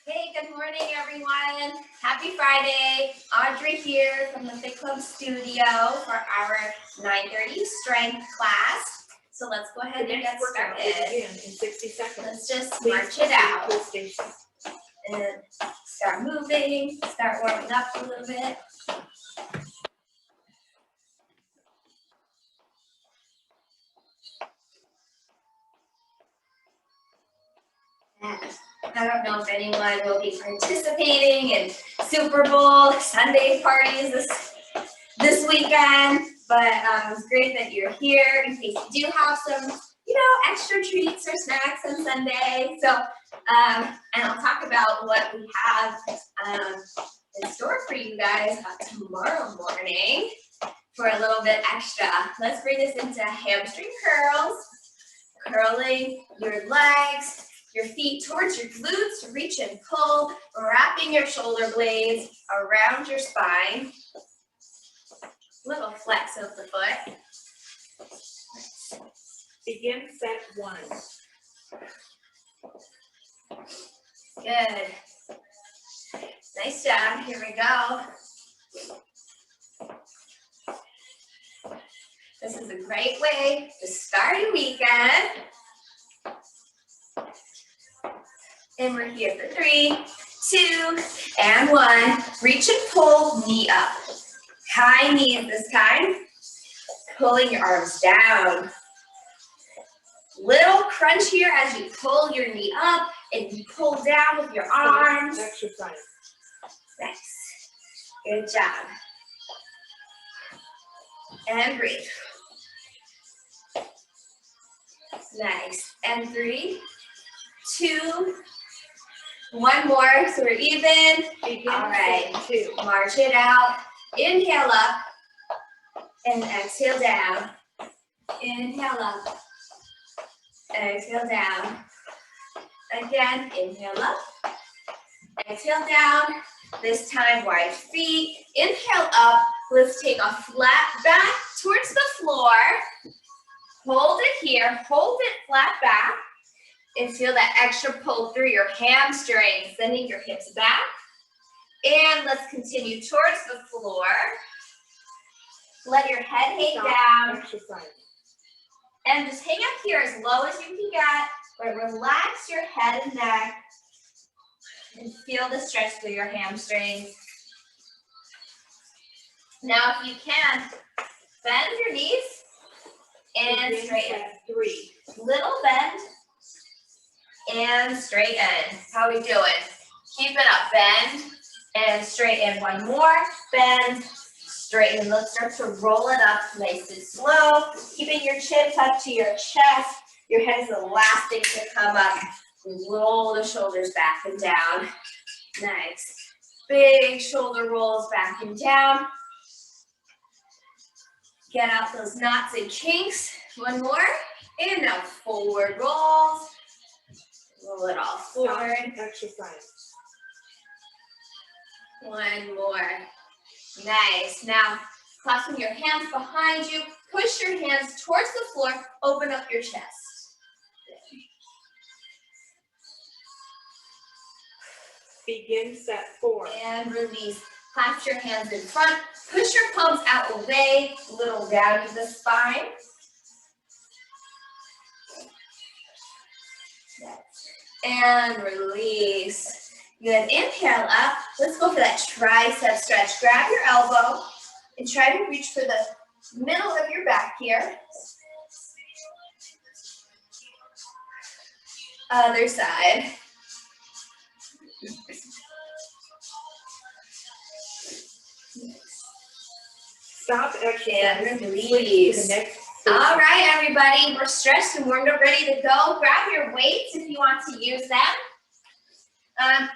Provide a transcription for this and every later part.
Hey, good morning, everyone. Happy Friday. Audrey here from the Fit Club studio for our 9:30 strength class. So let's go ahead and get started. In 60 seconds. Let's just march it out and start moving, start warming up a little bit. I don't know if anyone will be participating in Super Bowl Sunday parties this weekend, but it's great that you're here in case you do have some, extra treats or snacks on Sunday. So, and I'll talk about what we have in store for you guys tomorrow morning for a little bit extra. Let's bring this into hamstring curls, curling your legs, your feet towards your glutes, reach and pull, wrapping your shoulder blades around your spine. Little flex of the foot. Begin set 1. Good. Nice job. Here we go. This is a great way to start a weekend. And we're here for 3, 2, and 1. Reach and pull, knee up. High knees this time. Pulling your arms down. Little crunch here as you pull your knee up and you pull down with your arms. Exercise. Nice. Good job. And breathe. Nice. And 3, 2, 1 more, so we're even. All right, 2. March it out. Inhale up and exhale down. Inhale up, exhale down. Again, inhale up, exhale down. This time, wide feet. Inhale up. Let's take a flat back towards the floor. Hold it here. Hold it flat back. And feel that extra pull through your hamstrings, sending your hips back. And let's continue towards the floor. Let your head hang down. Exercise. And just hang up here as low as you can get, but relax your head and neck. And feel the stretch through your hamstrings. Now, if you can, bend your knees and straighten. 3. Little bend. And straighten. How are we doing? Keep it up. Bend and straighten. 1 more. Bend, straighten. Let's start to roll it up nice and slow. Keeping your chin tucked to your chest. Your head is the last thing to come up. Roll the shoulders back and down. Nice. Big shoulder rolls back and down. Get out those knots and kinks. 1 more. And now forward rolls. Roll it all forward. Exercise. 1 more. Nice. Now, clasping your hands behind you. Push your hands towards the floor. Open up your chest. Begin set 4. And release. Clasp your hands in front. Push your palms out away. Little round of the spine. And release. Good. Inhale up. Let's go for that tricep stretch. Grab your elbow and try to reach for the middle of your back here. Other side. Stop exercising. And release. All right, everybody, we're stretched and warmed up, ready to go. Grab your weights if you want to use them.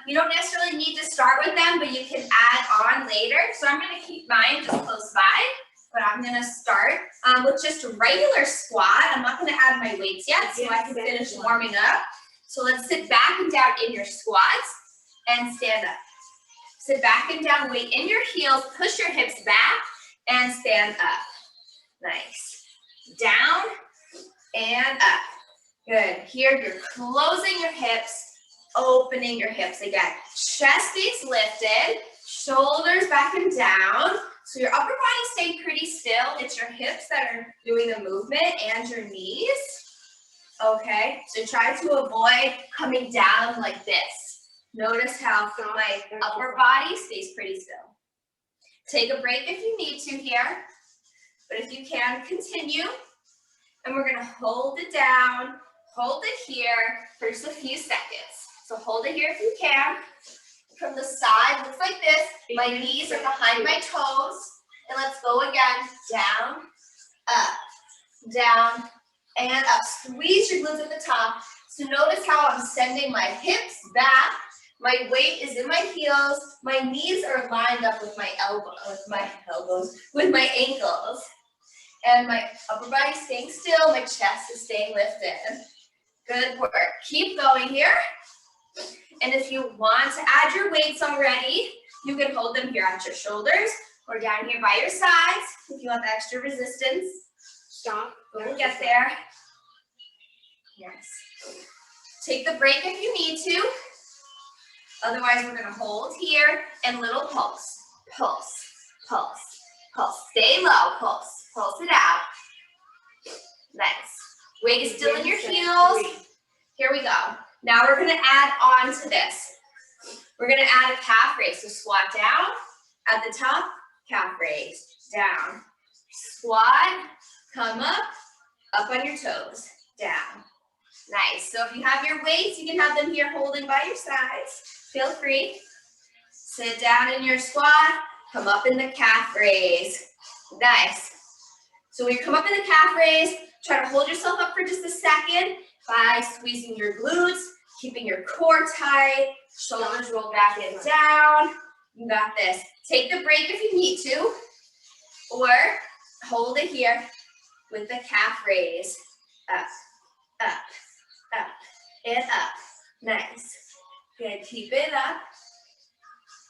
You don't necessarily need to start with them, but you can add on later. So I'm going to keep mine just close by, but I'm going to start with just a regular squat. I'm not going to add my weights yet, so I can finish warming up. So let's sit back and down in your squats and stand up. Sit back and down, weight in your heels, push your hips back and stand up. Nice. Down and up. Good. Here you're closing your hips, opening your hips again. Chest stays lifted, shoulders back and down. So your upper body staying pretty still. It's your hips that are doing the movement and your knees. Okay, so try to avoid coming down like this. Notice how my upper body stays pretty still. Take a break if you need to here, but if you can, continue. And we're gonna hold it down, hold it here for just a few seconds. So hold it here if you can. From the side, looks like this. My knees are behind my toes. And let's go again, down, and up. Squeeze your glutes at the top. So notice how I'm sending my hips back. My weight is in my heels. My knees are lined up with my with my ankles. And my upper body is staying still. My chest is staying lifted. Good work. Keep going here. And if you want to add your weights already, you can hold them here at your shoulders or down here by your sides if you want the extra resistance. Stop. We'll get there. Yes. Take the break if you need to. Otherwise, we're going to hold here and little pulse. Pulse, pulse, pulse. Stay low, pulse. Pulse it out. Nice. Weight is still in your heels. Here we go. Now we're going to add on to this. We're going to add a calf raise. So squat down at the top, calf raise, down. Squat, come up on your toes, down. Nice. So if you have your weights, you can have them here holding by your sides. Feel free. Sit down in your squat, come up in the calf raise. Nice. So when you come up in the calf raise, try to hold yourself up for just a second by squeezing your glutes, keeping your core tight, shoulders roll back and down. You got this. Take the break if you need to, or hold it here with the calf raise. Up, up, up, and up. Nice. Good. Keep it up.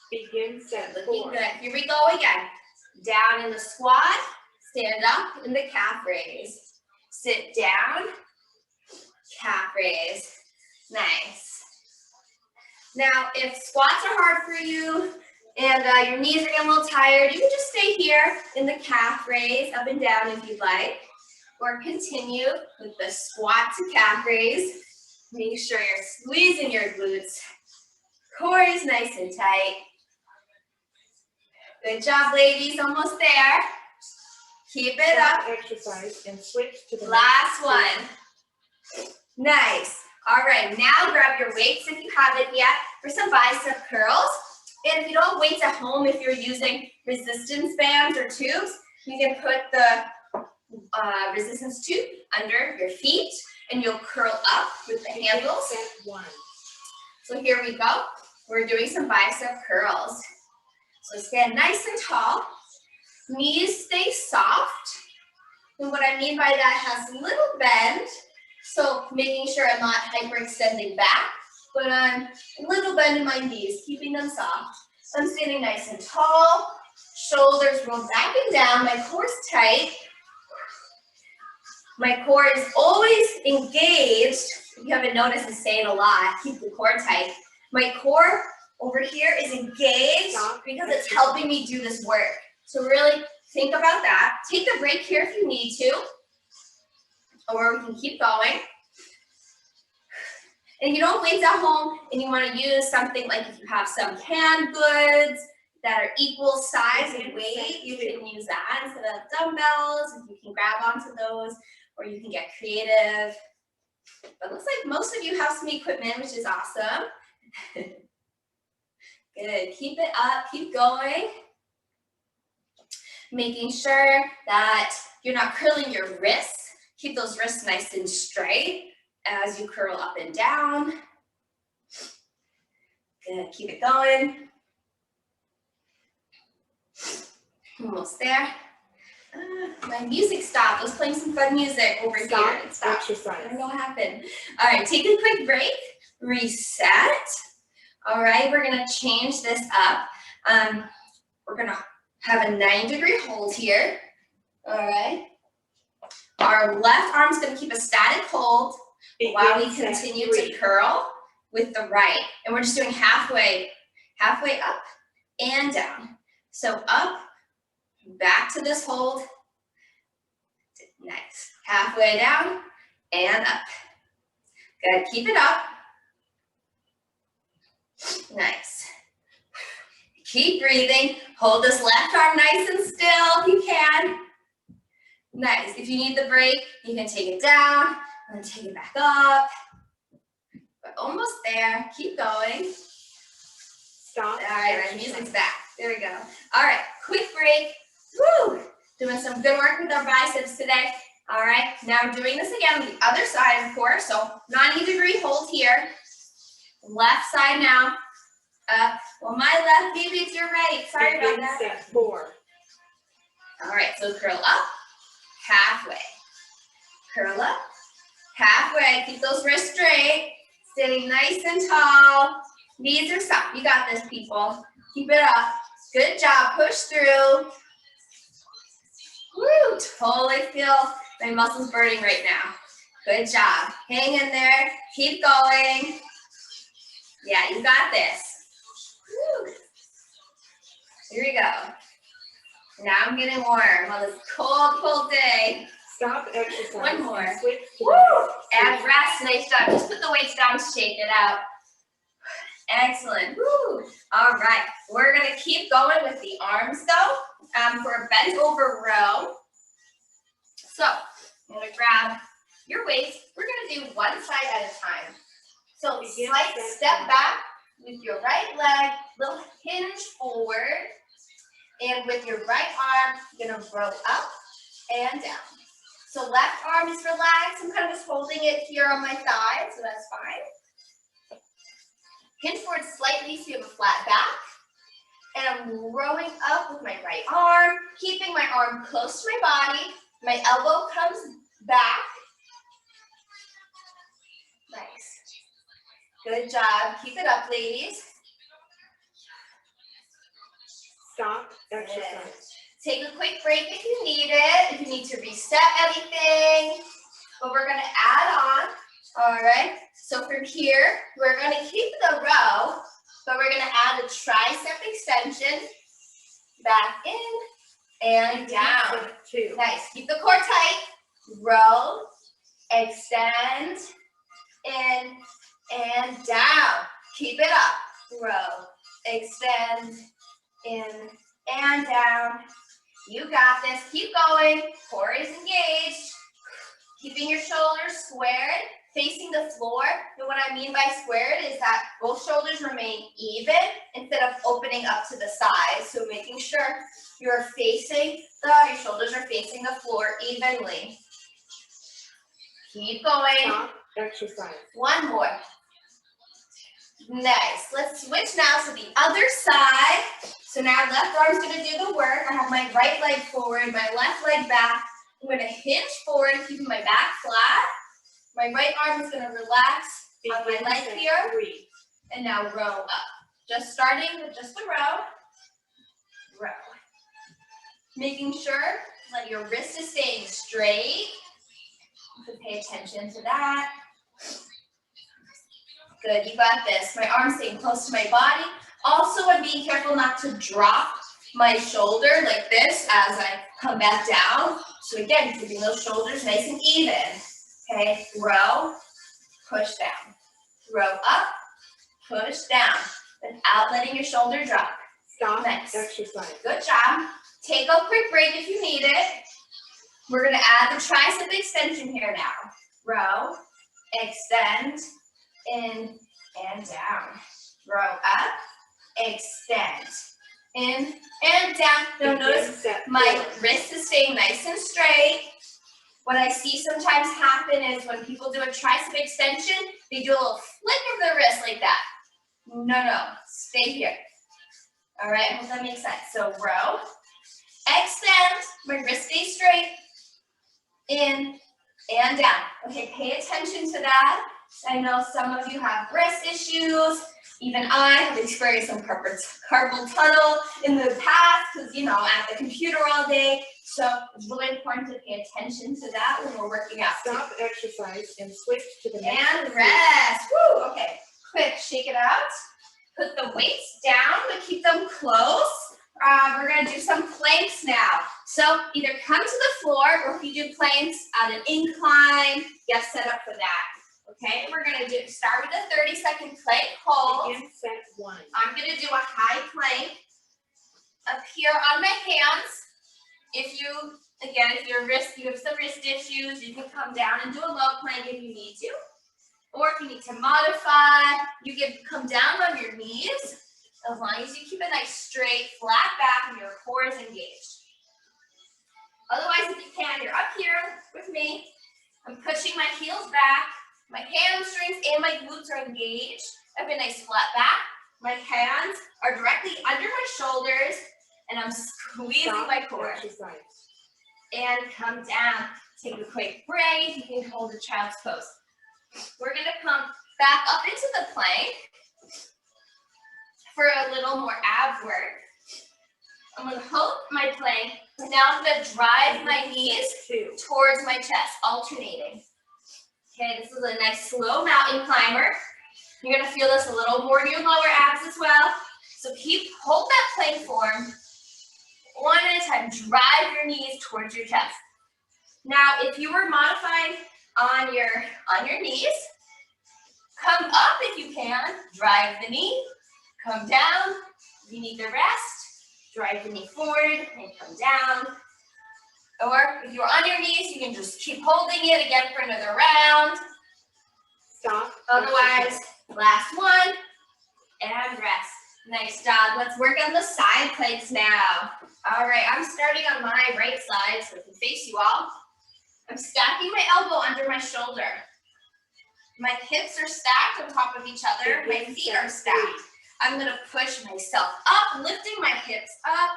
Begin set Looking 4. good. Here we go again. Down in the squat. Stand up in the calf raise. Sit down. Calf raise. Nice. Now, if squats are hard for you and your knees are getting a little tired, you can just stay here in the calf raise, up and down if you'd like, or continue with the squat to calf raise. Make sure you're squeezing your glutes. Core is nice and tight. Good job, ladies. Almost there. Keep it up. Exercise and switch to the Last one. Nice. All right, now grab your weights if you haven't yet for some bicep curls. And if you don't have weights at home, if you're using resistance bands or tubes, you can put the resistance tube under your feet and you'll curl up with the handles. Set 1. So here we go. We're doing some bicep curls. So stand nice and tall. Knees stay soft. And what I mean by that has a little bend. So making sure I'm not hyperextending back, but I'm a little bend in my knees, keeping them soft. I'm standing nice and tall. Shoulders roll back and down. My core's tight. My core is always engaged. If you haven't noticed, I say it a lot. Keep the core tight. My core over here is engaged because it's helping me do this work. So really think about that. Take the break here if you need to, or we can keep going. And if you don't have weights at home and you want to use something like if you have some canned goods that are equal size and weight, you can use that instead of dumbbells. If you can grab onto those, or you can get creative. But it looks like most of you have some equipment, which is awesome. Good. Keep it up. Keep going. Making sure that you're not curling your wrists. Keep those wrists nice and straight as you curl up and down. Good. Keep it going. Almost there. My music stopped. I was playing some fun music over here. It stopped. Exercise. I don't know what happened. All right, take a quick break. Reset. All right, we're gonna change this up. We're gonna have a 90-degree hold here. All right. Our left arm's gonna keep a static hold while we continue to curl. with the right. And we're just doing halfway up and down. So up, back to this hold. Nice. Halfway down and up. Good, keep it up. Nice. Keep breathing. Hold this left arm nice and still if you can. Nice. If you need the break, you can take it down and then take it back up. But almost there. Keep going. Stop. All right, my music's back. There we go. All right, quick break. Woo! Doing some good work with our biceps today. All right, now doing this again on the other side, of course. So 90-degree hold here. Left side now. Up. Well, my left, maybe it's your right. Sorry about that. Set 4. All right, so curl up, halfway. Curl up, halfway. Keep those wrists straight. Standing nice and tall. Knees are soft. You got this, people. Keep it up. Good job. Push through. Woo! Totally feel my muscles burning right now. Good job. Hang in there. Keep going. Yeah, you got this. Woo. Here we go. Now I'm getting warm on this cold, cold day. Stop exercising. One more. Switch to Woo! And rest. Nice job. Just put the weights down to shake it out. Excellent. Woo! All right. We're going to keep going with the arms, though, for a bent over row. So I'm going to grab your weights. We're going to do one side at a time. So slight step back with your right leg, little hinge forward. And with your right arm, you're going to row up and down. So left arm is relaxed. I'm kind of just holding it here on my thigh, so that's fine. Hinge forward slightly so you have a flat back. And I'm rowing up with my right arm, keeping my arm close to my body. My elbow comes back. Nice. Good job. Keep it up, ladies. Stop exercise. Take a quick break if you need it, if you need to reset anything. But we're going to add on. All right. So from here, we're going to keep the row, but we're going to add a tricep extension. Back in and down. Set 2. Nice. Keep the core tight. Row, extend, in, and down. Keep it up. Row, extend, in, and down. You got this. Keep going. Core is engaged. Keeping your shoulders squared, facing the floor. And what I mean by squared is that both shoulders remain even instead of opening up to the sides. So making sure your shoulders are facing the floor evenly. Keep going. Stop exercise. One more. Nice. Let's switch now to the other side. So now left arm's going to do the work. I have my right leg forward, my left leg back. I'm going to hinge forward, keeping my back flat. My right arm is going to relax on my leg here. 3. And now row up. Just starting with just the row. Row. Making sure that your wrist is staying straight. You can pay attention to that. Good, you got this. My arm's staying close to my body. Also, I'm being careful not to drop my shoulder like this as I come back down. So again, keeping those shoulders nice and even. Okay, row, push down. Row up, push down. Without letting your shoulder drop. Stop Nice. exercise. Good job. Take a quick break if you need it. We're going to add the tricep extension here now. Row, extend, in, and down. Row up, extend, in, and down. Now notice my wrist is staying nice and straight. What I see sometimes happen is when people do a tricep extension, they do a little flick of their wrist like that. No, stay here. All right, I hope that makes sense. So row, extend, my wrist stays straight, in, and down. Okay, pay attention to that. I know some of you have wrist issues. Even I have experienced some carpal tunnel in the past because, at the computer all day. So it's really important to pay attention to that when we're working out. Stop exercise and switch to the next. And rest. Woo, okay. Quick. shake it out. Put the weights down, but keep them close. We're gonna do some planks now. So either come to the floor, or if you do planks at an incline, get set up for that. Okay, we're gonna start with a 30-second plank hold. Begin set 1. I'm gonna do a high plank up here on my hands. If you have some wrist issues, you can come down and do a low plank if you need to. Or if you need to modify, you can come down on your knees, as long as you keep a nice straight, flat back and your core is engaged. Otherwise, if you can, you're up here with me. I'm pushing my heels back. My hamstrings and my glutes are engaged. I have a nice flat back. My hands are directly under my shoulders, and I'm squeezing my core. Exercise. And come down. Take a quick break. You can hold a child's pose. We're gonna come back up into the plank for a little more ab work. I'm gonna hold my plank. Now I'm gonna drive my knees towards my chest, alternating. Okay, this is a nice slow mountain climber. You're gonna feel this a little more in your lower abs as well. So hold that plank form. One at a time, drive your knees towards your chest. Now, if you were modifying on your knees, come up if you can, drive the knee, come down. If you need to rest, drive the knee forward and come down. Or if you're on your knees, you can just keep holding it again for another round. Stop. Otherwise, last one, and rest. Nice job. Let's work on the side planks now. All right, I'm starting on my right side so I can face you all. I'm stacking my elbow under my shoulder. My hips are stacked on top of each other. My feet are stacked. I'm gonna push myself up, lifting my hips up,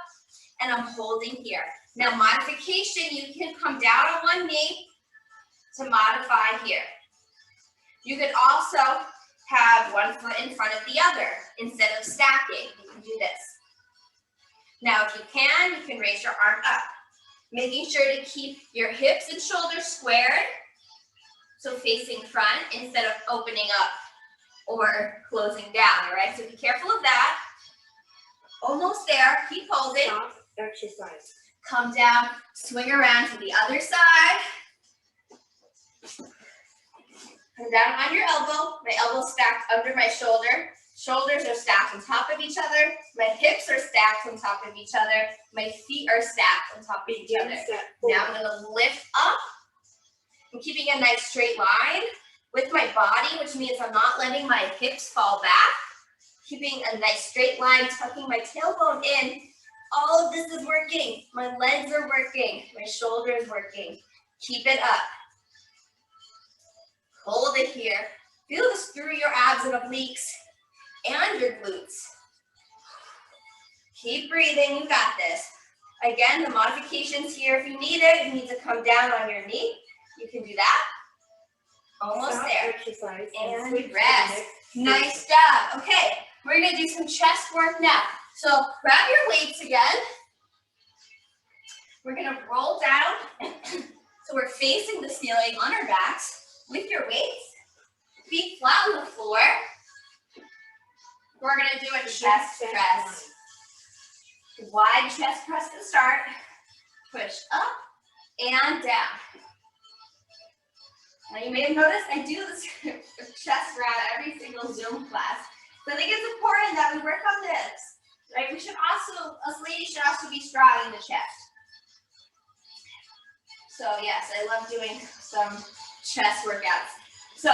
and I'm holding here. Now, modification, you can come down on one knee to modify here. You could also have one foot in front of the other instead of stacking. You can do this. Now, if you can raise your arm up, making sure to keep your hips and shoulders squared, so facing front instead of opening up or closing down, all right? So be careful of that. Almost there, keep holding. Stop. Exercise. Come down, swing around to the other side. Come down on your elbow. My elbow stacked under my shoulder. Shoulders are stacked on top of each other. My hips are stacked on top of each other. My feet are stacked on top of each other. Now I'm gonna lift up. I'm keeping a nice straight line with my body, which means I'm not letting my hips fall back. Keeping a nice straight line, tucking my tailbone in. All of this is working. My legs are working. My shoulder is working. Keep it up. Hold it here. Feel this through your abs and obliques and your glutes. Keep breathing. You got this. Again, the modifications here, if you need it, you need to come down on your knee. You can do that. Almost Stop. there. Exercise. And switch to the rest. next Nice job. Okay, we're gonna do some chest work now. So grab your weights again. We're gonna roll down. So we're facing the ceiling on our backs with your weights. Feet flat on the floor. We're gonna do a chest press. Wide chest press to start. Push up and down. Now you may have noticed I do this chest round every single Zoom class. So I think it's important that we work on this, right? Us ladies should also be strong in the chest. So yes, I love doing some chest workouts. So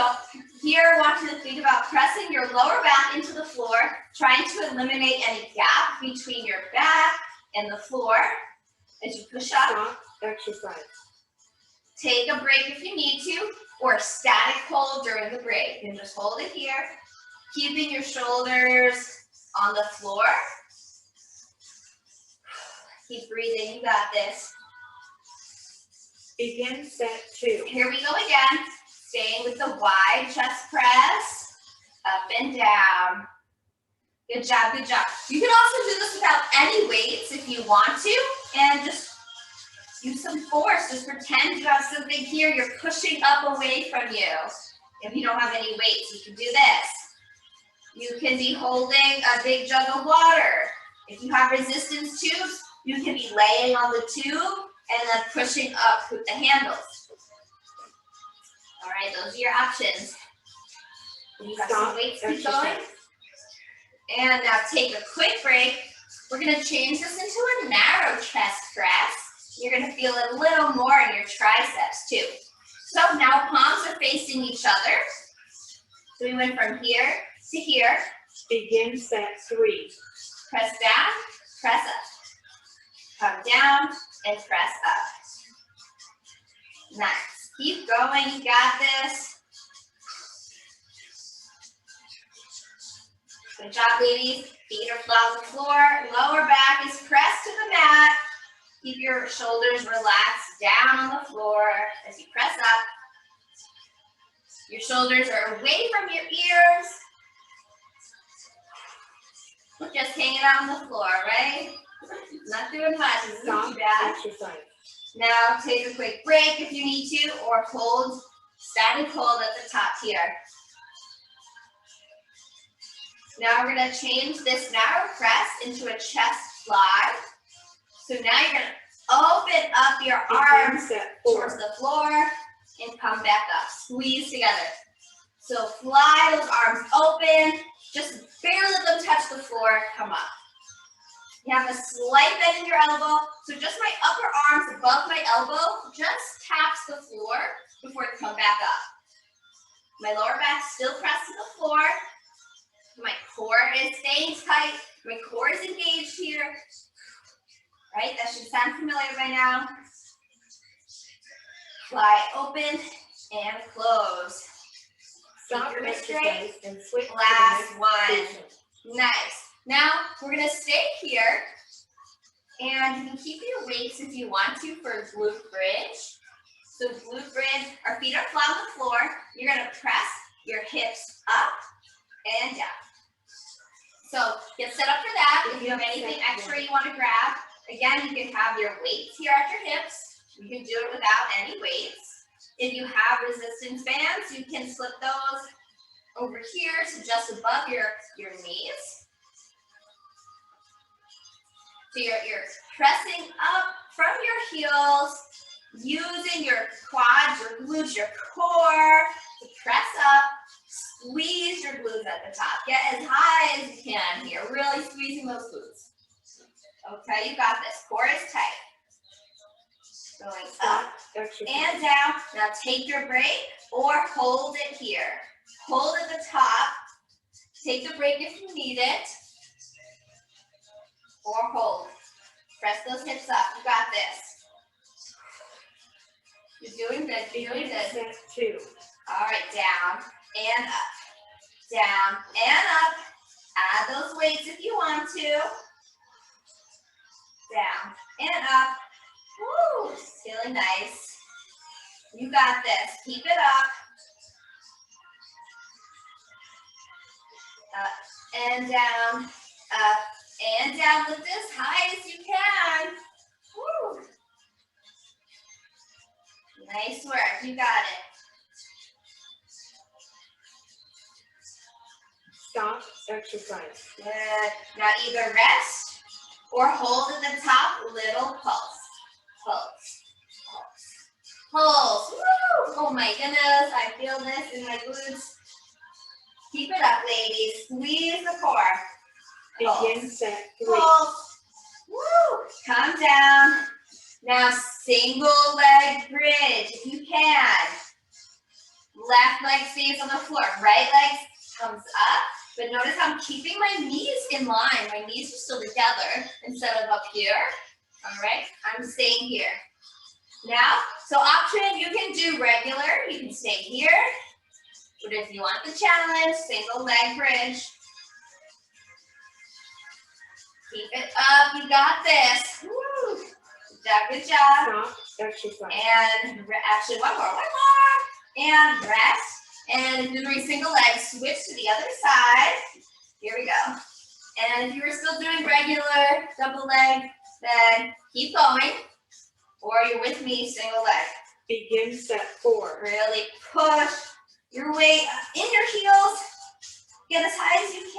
here I want you to think about pressing your lower back into the floor, trying to eliminate any gap between your back and the floor as you push up. Stop. Exercise. Take a break if you need to, or a static hold during the break. You can just hold it here, keeping your shoulders on the floor. Keep breathing, you got this. Begin set 2. Here we go again, staying with the wide chest press, up and down. Good job, good job. You can also do this without any weights if you want to, and just use some force. Just pretend you have something here you're pushing up away from you. If you don't have any weights, you can do this. You can be holding a big jug of water. If you have resistance tubes, you can be laying on the tube and then pushing up with the handles. All right, those are your options. You got some weights, keep going. And now take a quick break. We're gonna change this into a narrow chest press. You're gonna feel it a little more in your triceps too. So now palms are facing each other. So we went from here to here. Begin set 3. Press down, press up. Come down and press up. Nice. Keep going, you got this. Good job, ladies. Feet are flat on the floor. Lower back is pressed to the mat. Keep your shoulders relaxed down on the floor as you press up. Your shoulders are away from your ears. Just hanging out on the floor, right? Not doing much. This isn't too bad. Exercise. Now take a quick break if you need to, or hold, static hold at the top here. Now we're gonna change this narrow press into a chest fly. So now you're gonna open up your arms towards the floor and come back up. Squeeze together. So fly those arms open, just barely let them touch the floor, come up. You have a slight bend in your elbow, so just my upper arms above my elbow just taps the floor before they come back up. My lower back still pressed to the floor. My core is staying tight. My core is engaged here. Right, that should sound familiar by now. Fly open and close. Stop Keep your wrist straight. exercise and switch Last to the next one. station. Nice. Now we're gonna stay here, and you can keep your weights if you want to for glute bridge. So glute bridge, our feet are flat on the floor. You're gonna press your hips up and down. So get set up for that. If you have anything extra you want to grab, again, you can have your weights here at your hips. You can do it without any weights. If you have resistance bands, you can slip those over here to just above your knees. So you're pressing up from your heels, using your quads, your glutes, your core to press up. Squeeze your glutes at the top. Get as high as you can here. Really squeezing those glutes. Okay, you got this. Core is tight. Going up and down. Now take your break or hold it here. Hold at the top. Take the break if you need it. Or hold. Press those hips up. You got this. You're doing good. You're doing good. Set 2. All right, down and up. Down and up. Add those weights if you want to. Down and up. Woo, feeling nice. You got this. Keep it up. Up and down. Up and down. Lift as high as you can. Woo. Nice work. You got it. Stop exercise. Good. Now either rest or hold at the top, little pulse. Pulse. Pulse. Pulse. Woo! Oh my goodness, I feel this in my glutes. Keep it up, ladies. Squeeze the core. Begin set 3. Pulse. Woo! Come down. Now single leg bridge if you can. Left leg stays on the floor. Right leg comes up. But notice I'm keeping my knees in line. My knees are still together instead of up here. All right, I'm staying here. Now, so option, you can do regular. You can stay here. But if you want the challenge, single leg bridge. Keep it up. You got this. Woo. Good job, good job. Stop exercise. And actually, one more. And rest. And if you're doing single leg, switch to the other side. Here we go. And if you were still doing regular double leg, then keep going. Or you're with me, single leg. Begin set 4. Really push your weight in your heels. Get as high as you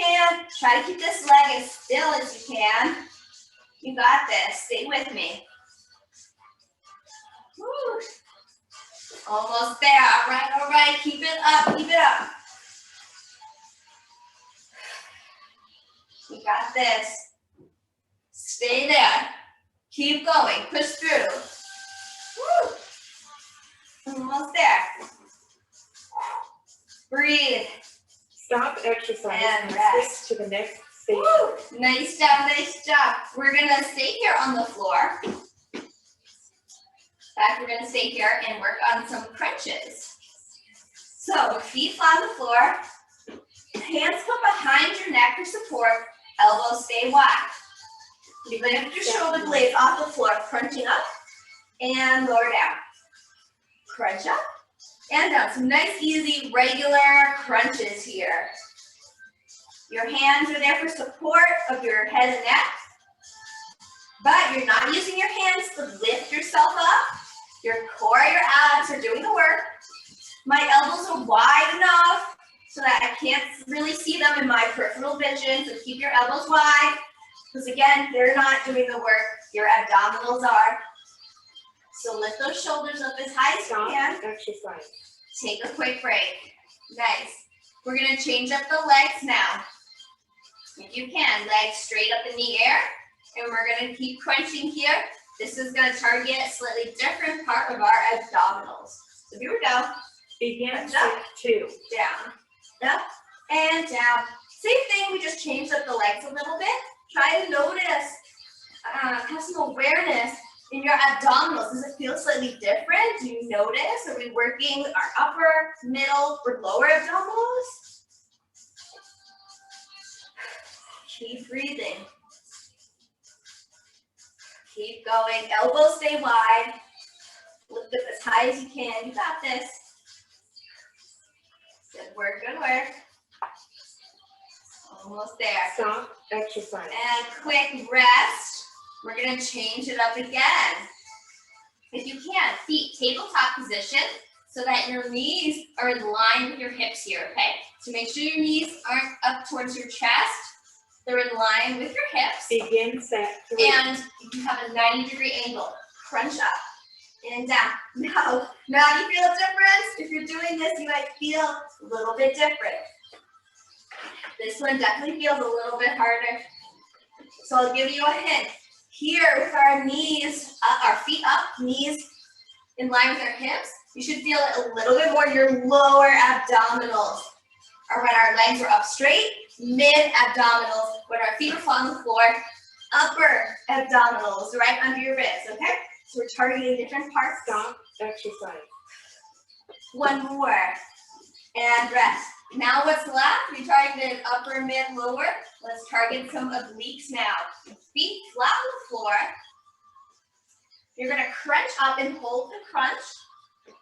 Try to keep this leg as still as you can. You got this. Stay with me. Woo. Almost there. All right. Keep it up, keep it up. You got this. Stay there. Keep going. Push through. Woo. Almost there. Breathe. Stop exercising And and rest. switch to the next station. Woo. Nice job, nice job. We're gonna stay here on the floor. Back, we're gonna stay here and work on some crunches. So feet flat on the floor, hands come behind your neck for support, elbows stay wide. You lift your shoulder blades off the floor, crunching up and lower down. Crunch up and down. Some nice, easy, regular crunches here. Your hands are there for support of your head and neck, but you're not using your hands to lift yourself up. Your core, your abs are doing the work. My elbows are wide enough so that I can't really see them in my peripheral vision, so keep your elbows wide, because again, they're not doing the work, your abdominals are. So lift those shoulders up as high as you Stop can. exercise. Take a quick break. Nice. We're gonna change up the legs now. If you can, legs straight up in the air, and we're gonna keep crunching here. This is gonna target a slightly different part of our abdominals. So here we go. Begin Stop. set 2. Down, up, and down. Same thing, we just changed up the legs a little bit. Try to notice, have some awareness in your abdominals. Does it feel slightly different? Do you notice? Are we working our upper, middle, or lower abdominals? Keep breathing. Keep going. Elbows stay wide. Lift up as high as you can. You got this. Good work, good work. Almost there. Stop exercise. And quick rest. We're gonna change it up again. If you can, feet tabletop position so that your knees are in line with your hips here, okay? So make sure your knees aren't up towards your chest. They're in line with your hips. Begin set 3. And you have a 90-degree angle. Crunch up and down. Now you feel a difference? If you're doing this, you might feel a little bit different. This one definitely feels a little bit harder. So I'll give you a hint. Here with our knees, our feet up, knees in line with our hips, you should feel it a little bit more in your lower abdominals. Or when our legs are up straight, mid-abdominals. When our feet are flat on the floor, upper abdominals, right under your ribs, okay? So we're targeting different parts. Stop exercise. One more. And rest. Now what's left? We targeted upper, mid, lower. Let's target some obliques now. Feet flat on the floor. You're gonna crunch up and hold the crunch.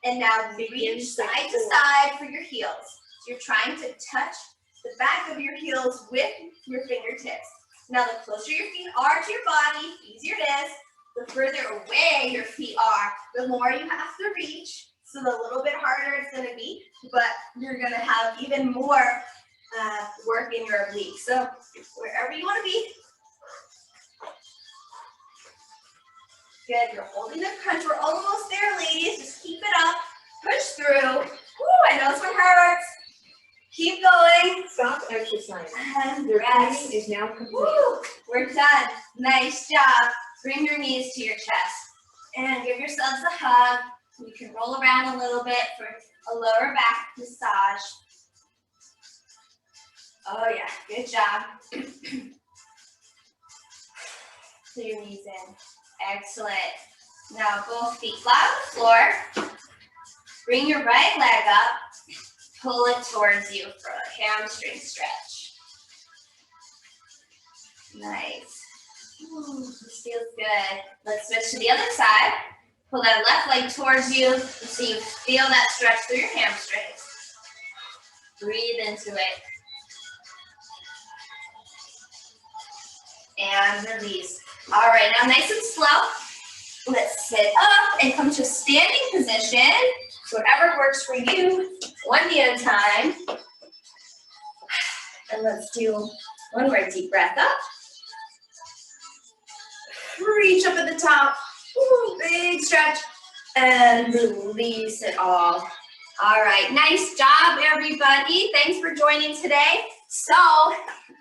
And now reach side to side for your heels. So you're trying to touch the back of your heels with your fingertips. Now the closer your feet are to your body, the easier it is. The further away your feet are, the more you have to reach. So the little bit harder it's gonna be, but you're gonna have even more work in your obliques. So wherever you wanna be. Good, you're holding the crunch. We're almost there, ladies. Just keep it up, push through. Woo, I know this one hurts. Keep going. Stop exercise. And Your rest. training is now complete. Woo, we're done. Nice job. Bring your knees to your chest and give yourselves a hug. You can roll around a little bit for a lower back massage. Oh yeah, good job. So your knees in. Excellent. Now both feet flat on the floor. Bring your right leg up. Pull it towards you for a hamstring stretch. Nice. Ooh, this feels good. Let's switch to the other side. Pull that left leg towards you so you feel that stretch through your hamstrings. Breathe into it. And release. All right, now nice and slow. Let's sit up and come to a standing position. Whatever works for you, one knee at a time. And let's do One more deep breath up. Reach up at the top. Ooh, big stretch. And release it all. All right, nice job, everybody. Thanks for joining today. So,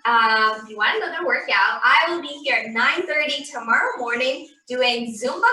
if you want another workout, I will be here at 9:30 tomorrow morning doing Zumba